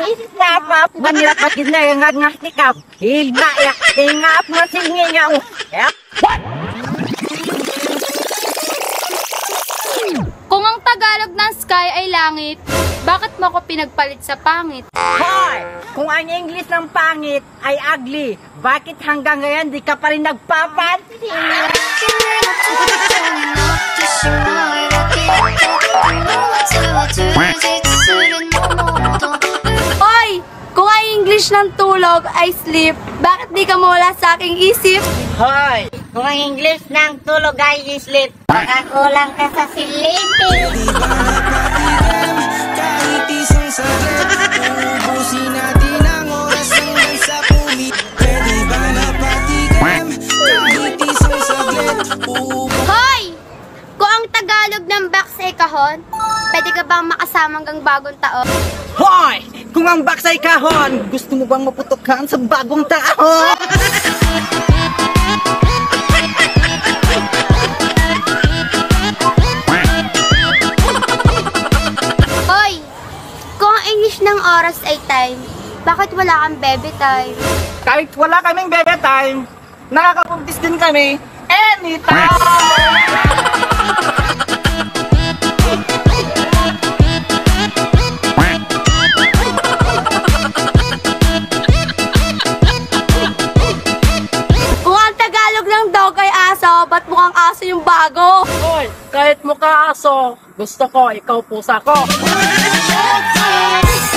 Napap, manila pagid na yung ngasnikap. Hilbayak, tingap mo singingaw. Kung ang Tagalog ng sky ay langit, bakit mo ako pinagpalit sa pangit? Hoy! Kung ang English ng pangit ay ugly, bakit hanggang ngayon di ka pa rin nagpapansin? Hoy! Kung ang English ng tulog ay sleep, bakit di ka mawala sa aking isip? Hoy! Kung ang English ng tulog ay sleep, baka kulang ka sa silipin. Kahit isang saglit, ubusin natin ang oras hanggang sa pumili. Pwede ba napatigam? Kahit isang saglit, Hoy! Kung ang Tagalog ng box ay kahon, pwede ka bang makasama hanggang bagong taon? Hoy! Kung ang box ay kahon, gusto mo bang maputokan sa bagong taon? Hoy! Kung ang English ng oras ay time, bakit wala kang baby time? Kahit wala kaming bebe time, nakakapagtis din kami anytime! Kung ang Tagalog ng dog ay aso, ba't mukhang aso yung bago? Hoy! Kahit mukha aso, gusto ko, ikaw pusa ko. showtime.